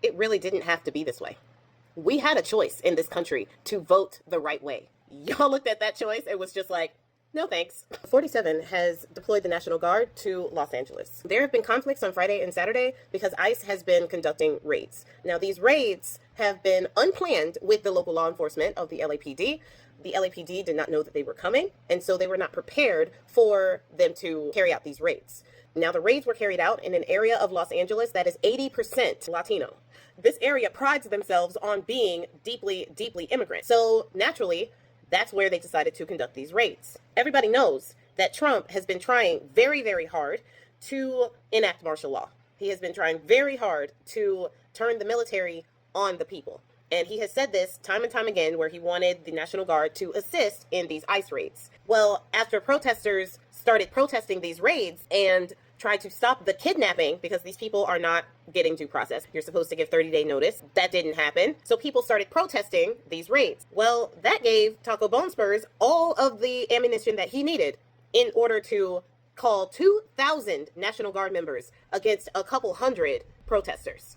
it really didn't have to be this way. We had a choice in this country to vote the right way. Y'all looked at that choice and was just like, no thanks. 47 has deployed the National Guard to Los Angeles. There have been conflicts on Friday and Saturday because ICE has been conducting raids. Now, these raids have been unplanned with the local law enforcement of the LAPD. The LAPD did not know that they were coming, and so they were not prepared for them to carry out these raids. Now, the raids were carried out in an area of Los Angeles that is 80% Latino. This area prides themselves on being deeply, deeply immigrant. So naturally, that's where they decided to conduct these raids. Everybody knows that Trump has been trying very, very hard to enact martial law. He has been trying very hard to turn the military on the people. And he has said this time and time again, where he wanted the National Guard to assist in these ICE raids. Well, after protesters started protesting these raids and tried to stop the kidnapping, because these people are not getting due process. You're supposed to give 30-day notice. That didn't happen. So people started protesting these raids. Well, that gave Taco Bone Spurs all of the ammunition that he needed in order to call 2,000 National Guard members against a couple hundred protesters.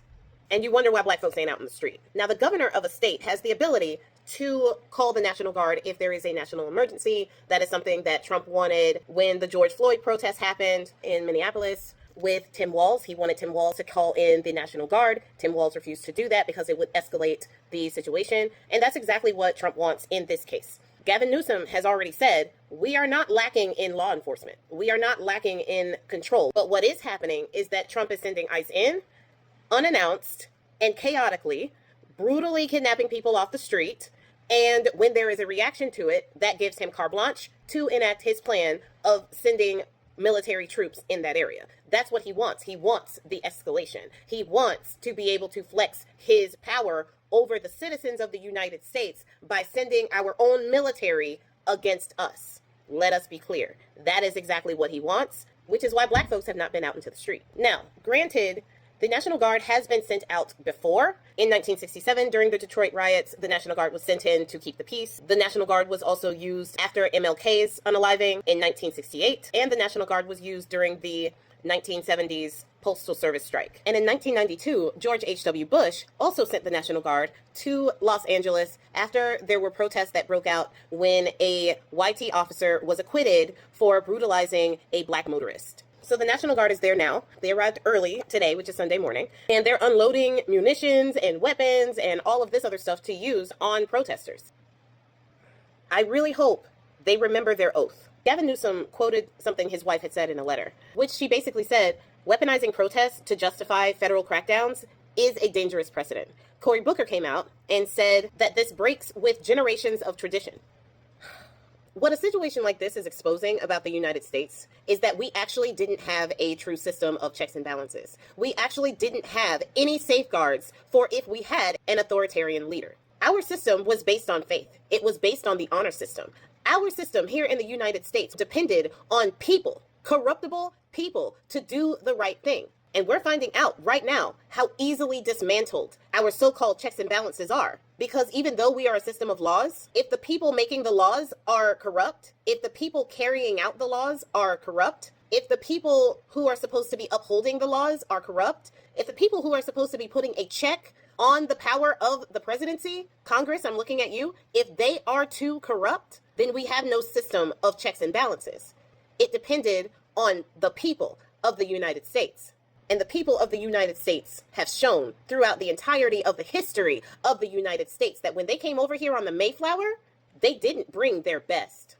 And you wonder why black folks ain't out in the street. Now, the governor of a state has the ability to call the National Guard if there is a national emergency. That is something that Trump wanted when the George Floyd protest happened in Minneapolis with Tim Walz. He wanted Tim Walz to call in the National Guard. Tim Walz refused to do that because it would escalate the situation. And that's exactly what Trump wants in this case. Gavin Newsom has already said, we are not lacking in law enforcement. We are not lacking in control. But what is happening is that Trump is sending ICE in unannounced and chaotically, brutally kidnapping people off the street. And when there is a reaction to it, that gives him carte blanche to enact his plan of sending military troops in that area. That's what he wants. He wants the escalation. He wants to be able to flex his power over the citizens of the United States by sending our own military against us. Let us be clear. That is exactly what he wants, which is why black folks have not been out into the street. Now, granted, the National Guard has been sent out before. In 1967, during the Detroit riots, the National Guard was sent in to keep the peace. The National Guard was also used after MLK's unaliving in 1968, and the National Guard was used during the 1970s Postal Service strike. And in 1992, George H.W. Bush also sent the National Guard to Los Angeles after there were protests that broke out when a YT officer was acquitted for brutalizing a black motorist. So the National Guard is there now. They arrived early today, which is Sunday morning, and they're unloading munitions and weapons and all of this other stuff to use on protesters. I really hope they remember their oath. Gavin Newsom quoted something his wife had said in a letter, which she basically said, weaponizing protests to justify federal crackdowns is a dangerous precedent. Cory Booker came out and said that this breaks with generations of tradition. What a situation like this is exposing about the United States is that we actually didn't have a true system of checks and balances. We actually didn't have any safeguards for if we had an authoritarian leader. Our system was based on faith. It was based on the honor system. Our system here in the United States depended on people, corruptible people, to do the right thing. And we're finding out right now how easily dismantled our so-called checks and balances are. Because even though we are a system of laws, if the people making the laws are corrupt, if the people carrying out the laws are corrupt, if the people who are supposed to be upholding the laws are corrupt, if the people who are supposed to be putting a check on the power of the presidency, Congress, I'm looking at you, if they are too corrupt, then we have no system of checks and balances. It depended on the people of the United States. And the people of the United States have shown throughout the entirety of the history of the United States that when they came over here on the Mayflower, they didn't bring their best.